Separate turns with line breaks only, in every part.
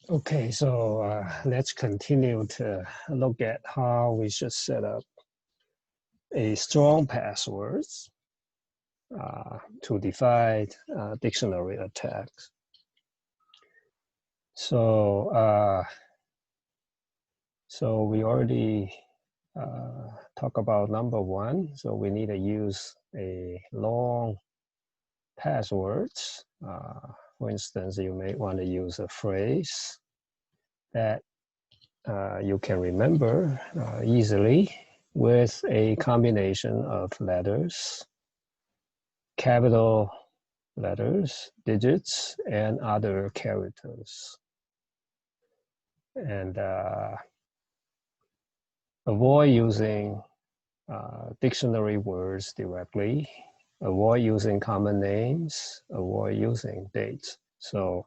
Okay, so let's continue to look at how we should set up a strong passwords to defy dictionary attacks. So, so we already talked about number one. So we need to use a long passwords. For instance, you may want to use a phrase that you can remember easily with a combination of letters, capital letters, digits, and other characters. And avoid using dictionary words directly, avoid using common names, avoid using dates. So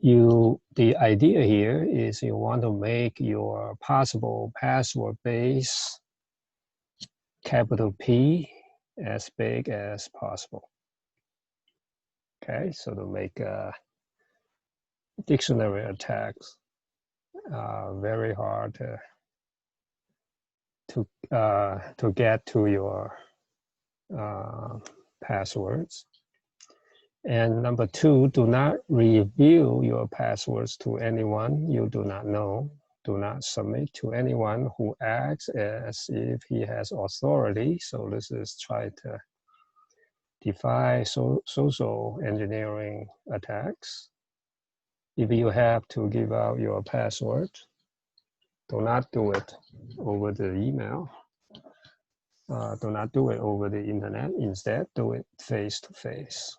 the idea here is you want to make your possible password base capital P as big as possible. Okay, so to make dictionary attacks very hard to get to your passwords. And number two, do not reveal your passwords to anyone you do not know. Do not submit to anyone who acts as if he has authority. So this is try to defy social engineering attacks. If you have to give out your password, do not do it over the email. Do not do it over the internet. Instead, do it face to face.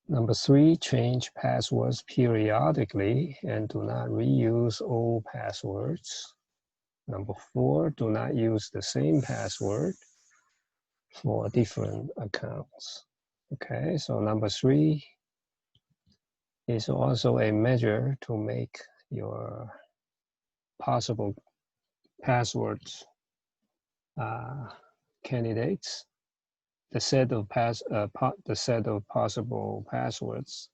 Number three, change passwords periodically and do not reuse old passwords. Number four, do not use the same password for different accounts. Okay, so number three is also a measure to make your possible passwords candidates. The set of possible passwords,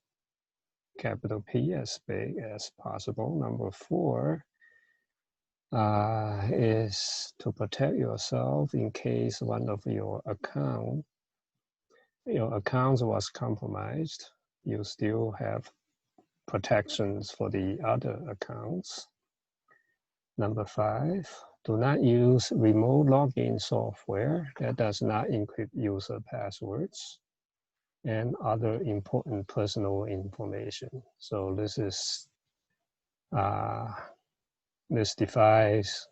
capital P, as big as possible. Number four is to protect yourself in case one of your accounts was compromised. You still have protections for the other accounts. Number five, do not use remote login software that does not encrypt user passwords and other important personal information. So this defies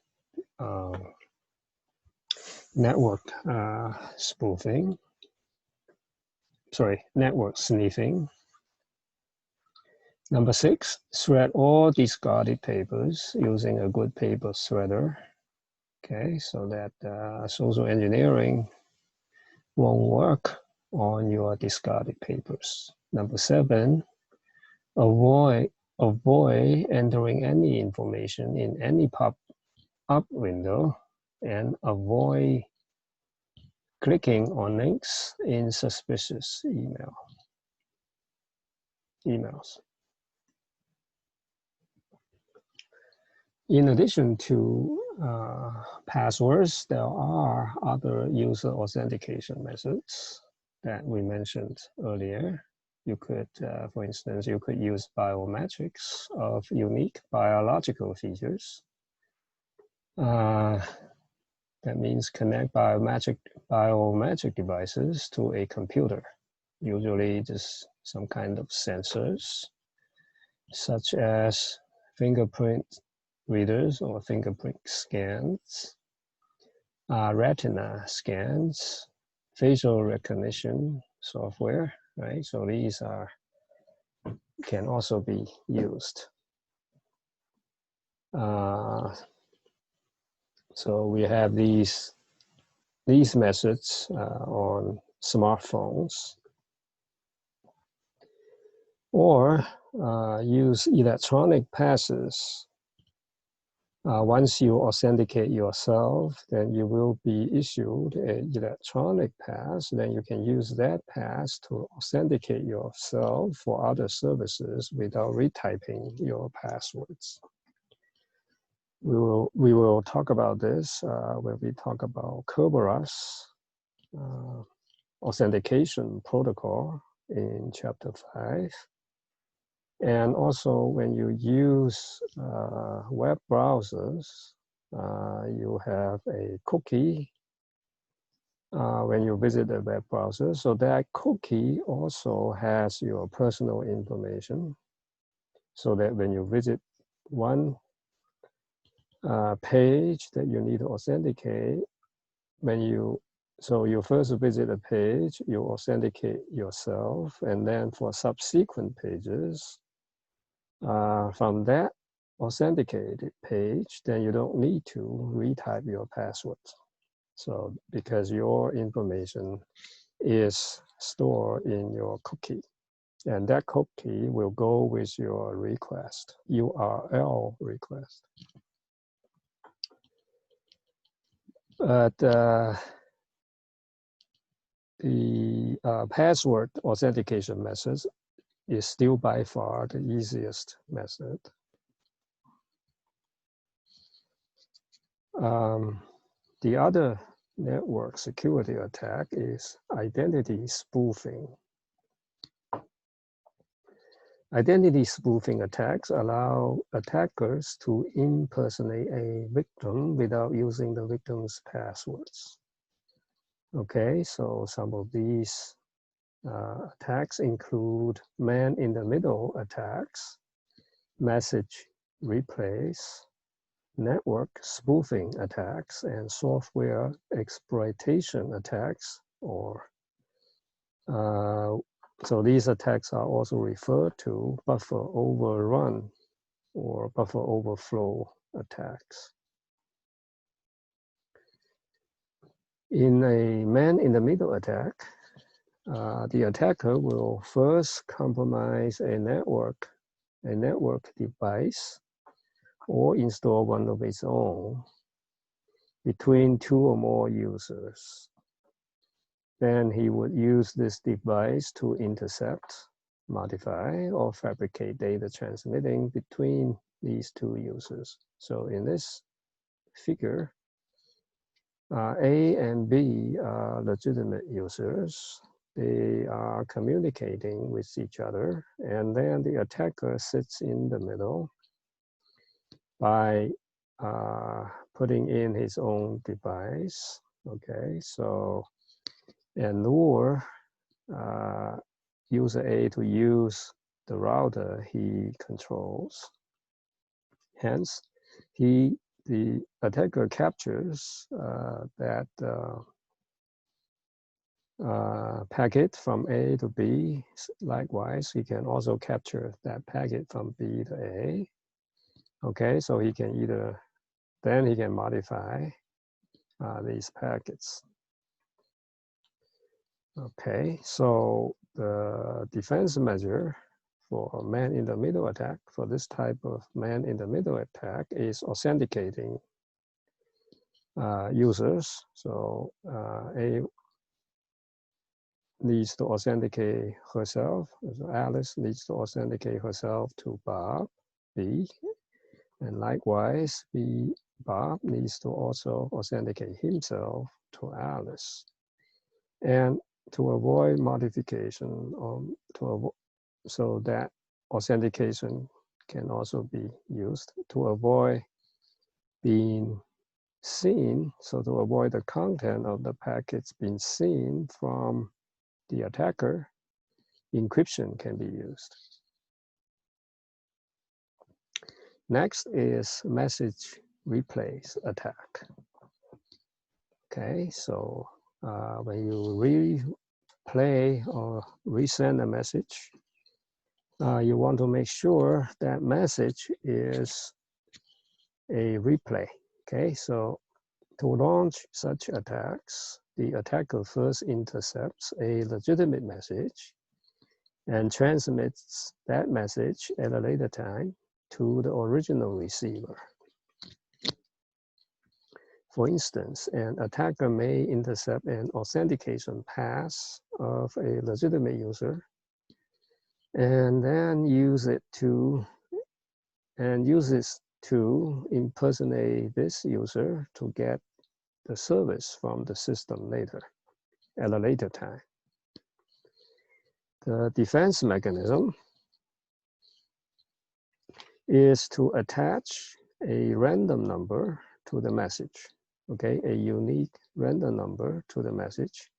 network network sniffing. Number six, shred all discarded papers using a good paper shredder. Okay, so that social engineering won't work on your discarded papers. Number seven, avoid entering any information in any pop-up window and avoid clicking on links in suspicious emails. In addition to passwords, there are other user authentication methods that we mentioned earlier. You could, for instance, you could use biometrics of unique biological features. That means connect biometric devices to a computer, usually just some kind of sensors, such as fingerprint readers or fingerprint scans, retina scans, facial recognition software, right? So these can also be used. So we have these methods on smartphones, or use electronic passes Once you authenticate yourself, then you will be issued an electronic pass. Then you can use that pass to authenticate yourself for other services without retyping your passwords. We will talk about this when we talk about Kerberos authentication protocol in chapter 5. And also when you use web browsers, you have a cookie when you visit a web browser. So that cookie also has your personal information, so that when you visit one page that you need to authenticate, so you first visit a page, you authenticate yourself, and then for subsequent pages, from that authenticated page, then you don't need to retype your password. So because your information is stored in your cookie, and that cookie will go with your request, URL request. But the password authentication method is still by far the easiest method. The other network security attack is identity spoofing. Identity spoofing attacks allow attackers to impersonate a victim without using the victim's passwords. Okay, so some of these attacks include man-in-the-middle attacks, message replays, network spoofing attacks, and software exploitation attacks, or so these attacks are also referred to buffer overrun or buffer overflow attacks. In a man-in-the-middle attack, the attacker will first compromise a network device or install one of its own between two or more users. Then he would use this device to intercept, modify, or fabricate data transmitting between these two users. So in this figure, A and B are legitimate users. They are communicating with each other, and then the attacker sits in the middle by putting in his own device. Okay, so and lure user A to use the router he controls. Hence, the attacker captures that packet from A to B. Likewise, he can also capture that packet from B to A. Okay, so he can then he can modify these packets. Okay, so the defense measure for man-in-the-middle attack, for this type of man-in-the-middle attack, is authenticating users. So A needs to authenticate herself. So Alice needs to authenticate herself to Bob, B. And likewise, Bob needs to also authenticate himself to Alice. And to avoid modification, so that authentication can also be used to avoid being seen, so to avoid the content of the packets being seen from the attacker, encryption can be used. Next is message replays attack. Okay, so when you replay or resend a message, you want to make sure that message is a replay. Okay, so to launch such attacks, the attacker first intercepts a legitimate message and transmits that message at a later time to the original receiver. For instance, an attacker may intercept an authentication pass of a legitimate user and then uses to impersonate this user to get the service from the system later, at a later time. The defense mechanism is to attach a random number to the message, okay, a unique random number to the message.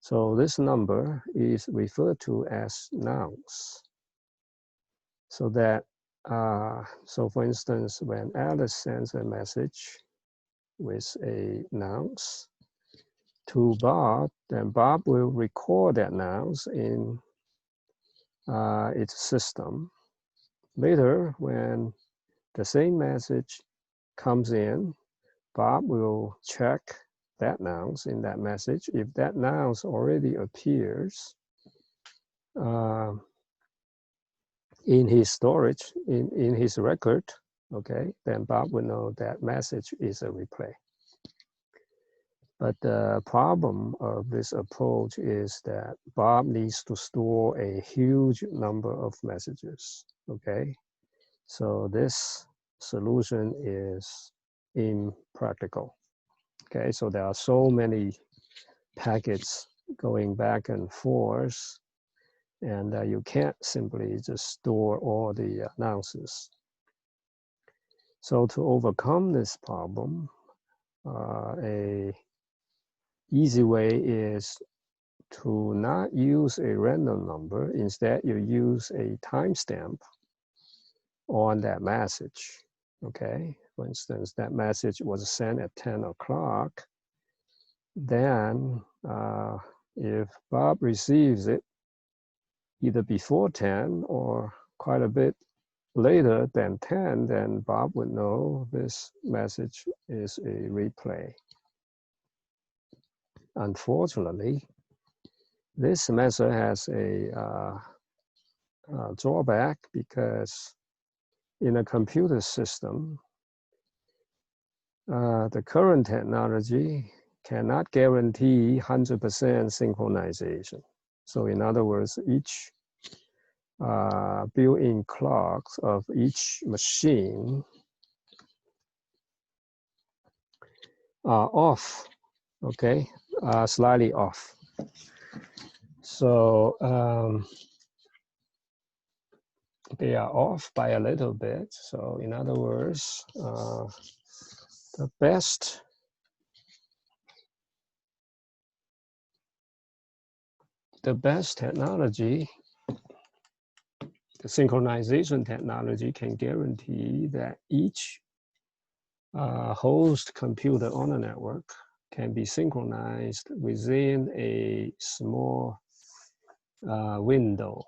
So this number is referred to as nonce. So that, so for instance, when Alice sends a message with a nonce to Bob, then Bob will record that nonce in its system. Later, when the same message comes in, Bob will check that nonce in that message. If that nonce already appears in his storage, in his record, okay, then Bob will know that message is a replay. But the problem of this approach is that Bob needs to store a huge number of messages, okay? So this solution is impractical, okay? So there are so many packets going back and forth, and you can't simply just store all the nonces. So to overcome this problem, a easy way is to not use a random number. Instead, you use a timestamp on that message, okay? For instance, that message was sent at 10 o'clock. Then if Bob receives it either before 10 or quite a bit later than 10, then Bob would know this message is a replay. Unfortunately, this method has a drawback because in a computer system, the current technology cannot guarantee 100% synchronization. So in other words, each built-in clocks of each machine are off, okay, slightly off. So they are off by a little bit. So in other words, the best technology, the synchronization technology, can guarantee that each host computer on the network can be synchronized within a small window,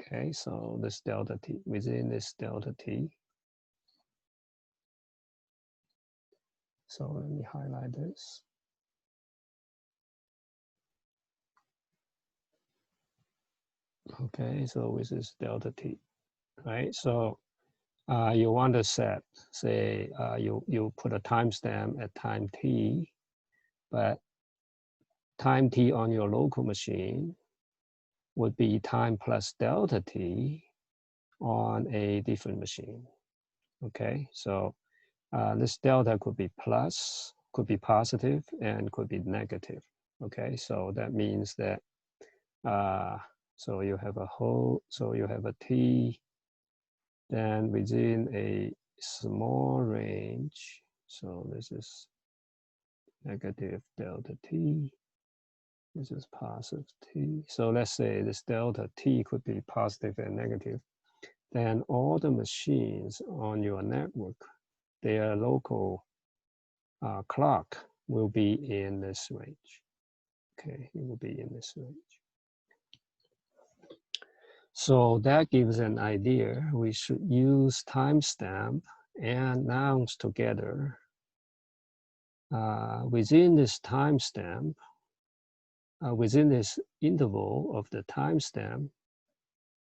Okay, so this delta t, within this delta t. So let me highlight this. Okay, so with this delta t, right? So you want to set, say, you put a timestamp at time t, but time t on your local machine would be time plus delta t on a different machine. Okay, so this delta could be plus, could be positive, and could be negative. Okay, so that means that so you have a t, then within a small range. So this is negative delta t. This is positive t. So let's say this delta t could be positive and negative. Then all the machines on your network, their local clock will be in this range. Okay, it will be in this range. So that gives an idea. We should use timestamp and nonce together. Within this timestamp, within this interval of the timestamp,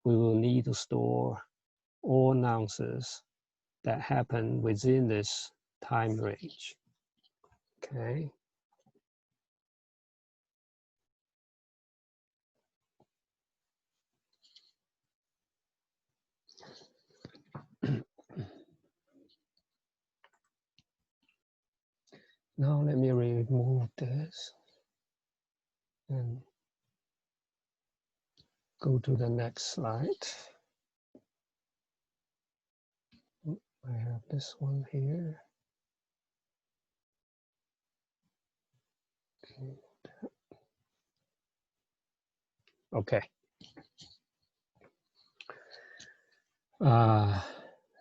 we will need to store all nonces that happen within this time range. Okay. Now let me remove this and go to the next slide. I have this one here. Okay.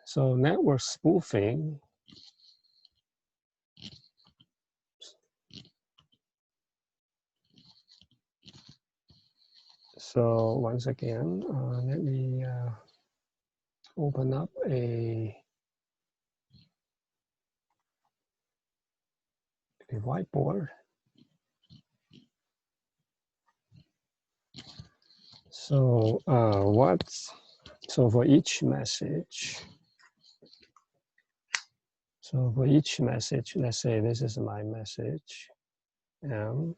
So network spoofing. So once again, let me open up a whiteboard. So so for each message, let's say this is my message, M.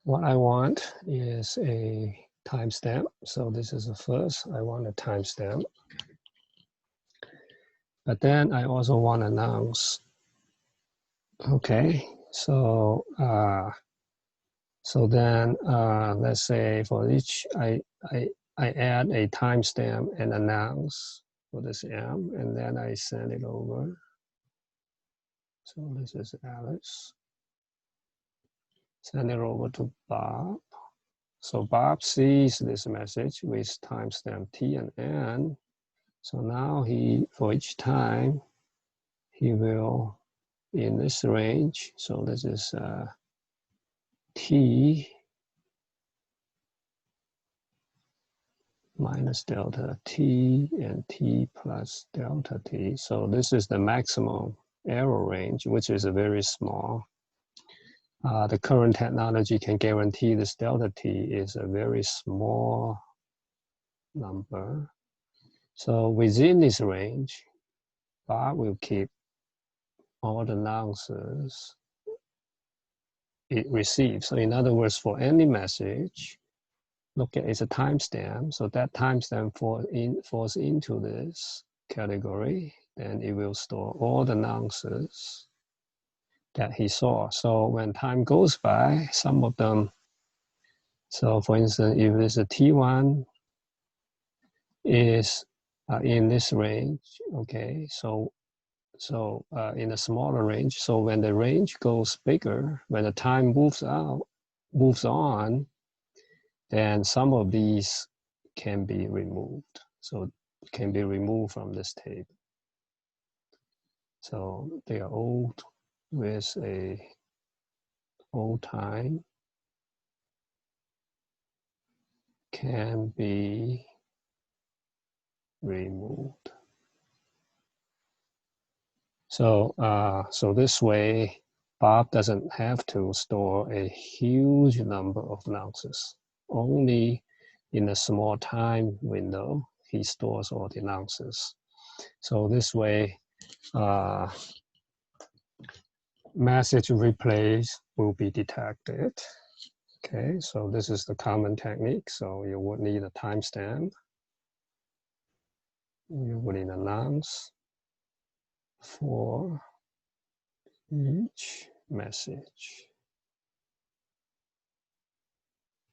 What I want is a timestamp. So this is the first, I want a timestamp. But then I also want to announce. Okay, so then let's say for each, I add a timestamp and announce for this M, and then I send it over. So this is Alex. Send it over to Bob. So Bob sees this message with timestamp T and N. So now for each time, he will, in this range, so this is T minus delta T and T plus delta T. So this is the maximum error range, which is a very small. The current technology can guarantee this delta T is a very small number. So within this range, Bob will keep all the nonces it receives. So in other words, for any message, look at it's a timestamp. So that timestamp falls into this category, then it will store all the nonces that he saw. So when time goes by, some of them, so for instance, if it's a T1 is in this range, okay, so in a smaller range, so when the range goes bigger, when the time moves on, then some of these can be removed. So it can be removed from this table. So they are old with a old time can be removed. So so this way, Bob doesn't have to store a huge number of nonces. Only in a small time window, he stores all the nonces. So this way, message replays will be detected. Okay, so this is the common technique. So you would need a timestamp. You would need announce for each message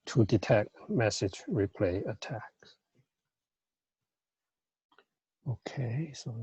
to detect message replay attacks. Okay, so